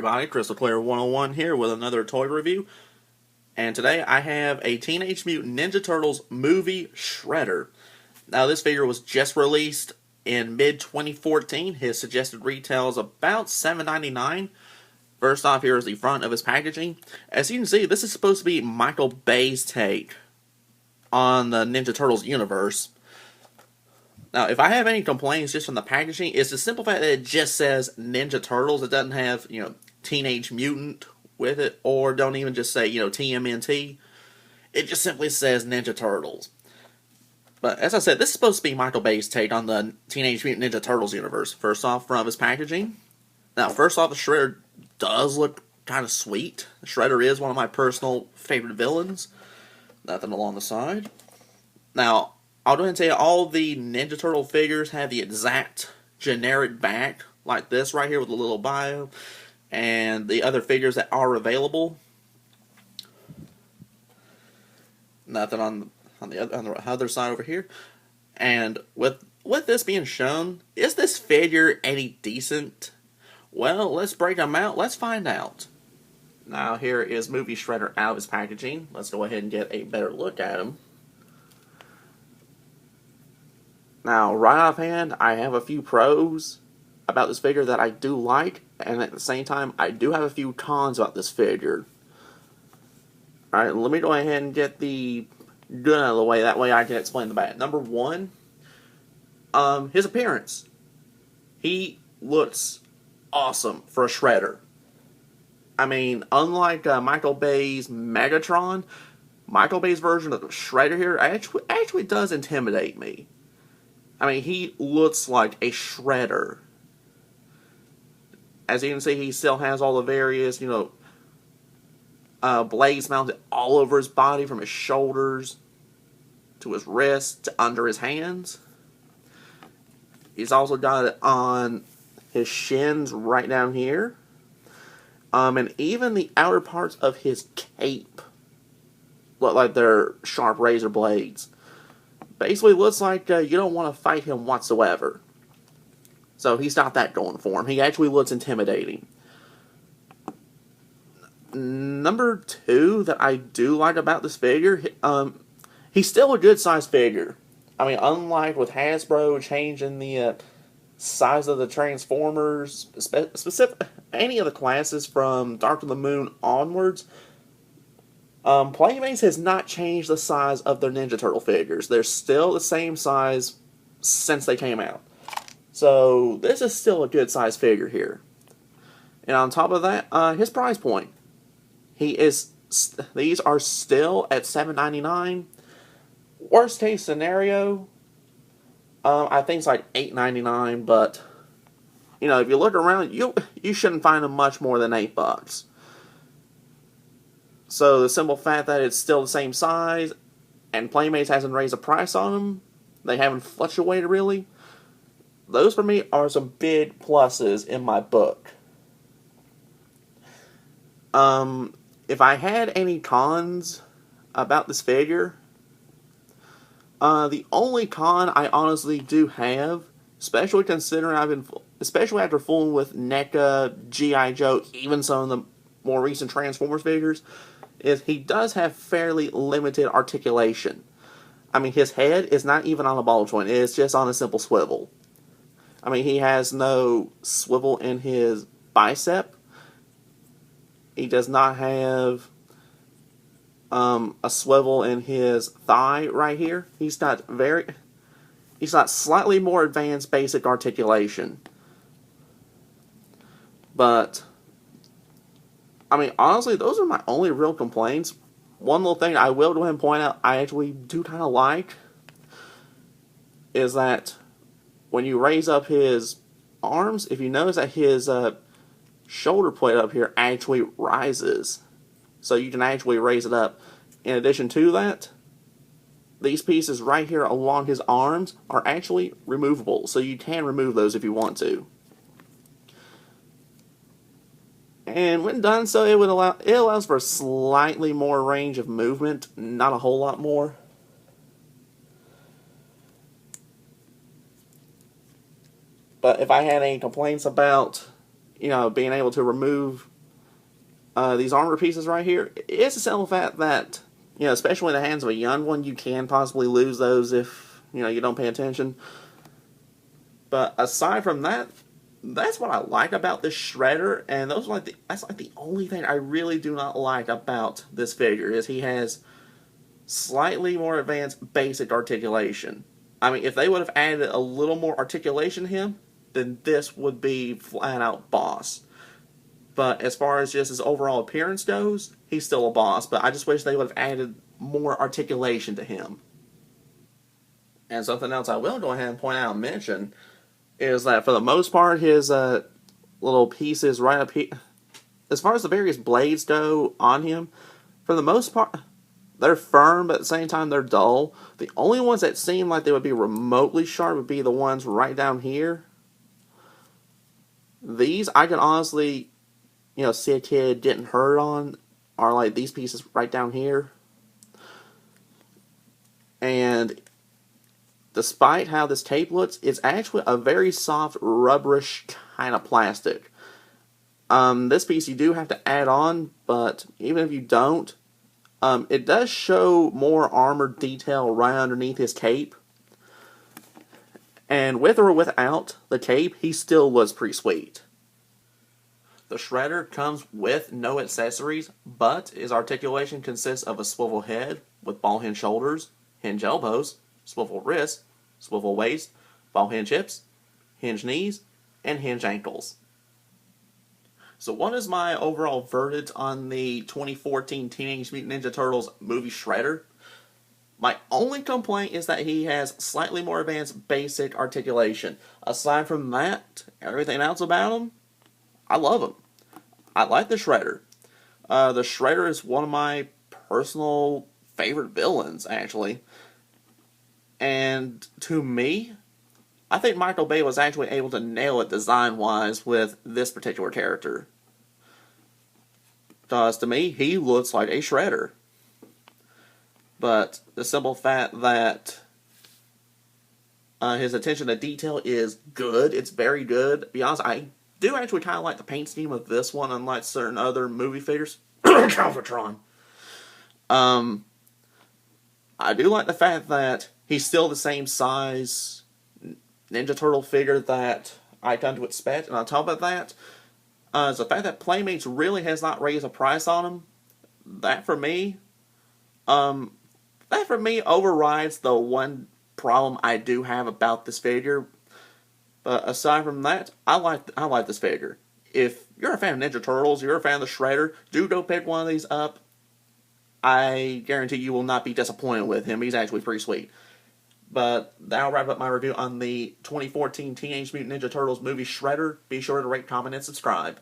everybody, Crystal Player 101 here with another toy review. And today I have a Teenage Mutant Ninja Turtles movie Shredder. Now this figure was just released in mid-2014. His suggested retail is about $7.99. First off, here is the front of his packaging. As you can see, this is supposed to be Michael Bay's take on the Ninja Turtles universe. Now, if I have any complaints just from the packaging, it's the simple fact that it just says Ninja Turtles. It doesn't have, Teenage Mutant with it, or don't even just say, TMNT. It just simply says Ninja Turtles. But as I said, this is supposed to be Michael Bay's take on the Teenage Mutant Ninja Turtles universe. First off, from his packaging. Now, first off, the Shredder does look kind of sweet. The Shredder is one of my personal favorite villains. Nothing along the side. Now, I'll go ahead and tell you, all the Ninja Turtle figures have the exact generic back, like this right here with a little bio, and the other figures that are available. Nothing on the other side over here. And with this being shown, is this figure any decent? Well, let's break them out. Let's find out. Now here is Movie Shredder out of his packaging. Let's go ahead and get a better look at him. Now, right offhand, I have a few pros about this figure that I do like, and at the same time, I do have a few cons about this figure. Alright, let me go ahead and get the good out of the way, that way I can explain the bad. Number one, his appearance. He looks awesome for a Shredder. I mean, unlike Michael Bay's Megatron, Michael Bay's version of the Shredder here actually does intimidate me. I mean, he looks like a Shredder. As you can see, he still has all the various, blades mounted all over his body, from his shoulders to his wrists to under his hands. He's also got it on his shins right down here. And even the outer parts of his cape look like they're sharp razor blades. Basically looks like you don't want to fight him whatsoever. So he's got that going for him. He actually looks intimidating. Number two that I do like about this figure, he's still a good size figure. I mean, unlike with Hasbro changing the size of the Transformers, specific any of the classes from Dark of the Moon onwards, Playmates has not changed the size of their Ninja Turtle figures. They're still the same size since they came out. So this is still a good size figure here. And on top of that, his price point. These are still at $7.99. Worst case scenario, I think it's like $8.99. But if you look around, you shouldn't find them much more than $8. So the simple fact that it's still the same size, and Playmates hasn't raised the price on them, they haven't fluctuated really, those for me are some big pluses in my book. If I had any cons about this figure, the only con I honestly do have, especially considering especially after fooling with NECA, G.I. Joe, even some of the more recent Transformers figures, is he does have fairly limited articulation. I mean, his head is not even on a ball joint. It's just on a simple swivel. I mean, he has no swivel in his bicep. He does not have a swivel in his thigh right here. He's got slightly more advanced basic articulation. But I mean, honestly, those are my only real complaints. One little thing I will go ahead and point out I actually do kind of like is that when you raise up his arms, if you notice that his shoulder plate up here actually rises. So you can actually raise it up. In addition to that, these pieces right here along his arms are actually removable. So you can remove those if you want to. And when done so, it allows for slightly more range of movement, not a whole lot more. But if I had any complaints about, being able to remove these armor pieces right here, it's a simple fact that, especially in the hands of a young one, you can possibly lose those if, you don't pay attention. But aside from that, that's what I like about this Shredder, and that's like the only thing I really do not like about this figure, is he has slightly more advanced basic articulation. I mean, if they would have added a little more articulation to him, then this would be flat out boss. But as far as just his overall appearance goes, he's still a boss. But I just wish they would have added more articulation to him. And something else I will go ahead and point out and mention is that for the most part, his little pieces right up here, as far as the various blades go on him, for the most part, they're firm, but at the same time, they're dull. The only ones that seem like they would be remotely sharp would be the ones right down here. These, I can honestly, see a kid getting hurt on, are like these pieces right down here. And despite how this tape looks, it's actually a very soft, rubberish kind of plastic. This piece you do have to add on, but even if you don't, it does show more armored detail right underneath his cape. And with or without the cape, he still was pretty sweet. The Shredder comes with no accessories, but his articulation consists of a swivel head with ball hinge shoulders, hinge elbows, swivel wrists, swivel waist, ball hinge hips, hinge knees, and hinge ankles. So what is my overall verdict on the 2014 Teenage Mutant Ninja Turtles movie Shredder? My only complaint is that he has slightly more advanced basic articulation. Aside from that, everything else about him, I love him. I like the Shredder. The Shredder is one of my personal favorite villains, actually. And to me, I think Michael Bay was actually able to nail it design-wise with this particular character. Because to me, he looks like a Shredder. But the simple fact that his attention to detail is good, it's very good. To be honest, I do actually kind of like the paint scheme of this one, unlike certain other movie figures. Calvatron. I do like the fact that he's still the same size Ninja Turtle figure that I come to expect. And on top of that, is the fact that Playmates really has not raised a price on him. That for me overrides the one problem I do have about this figure. But aside from that, I like this figure. If you're a fan of Ninja Turtles, you're a fan of the Shredder, do go pick one of these up. I guarantee you will not be disappointed with him. He's actually pretty sweet. But that'll wrap up my review on the 2014 Teenage Mutant Ninja Turtles movie Shredder. Be sure to rate, comment, and subscribe.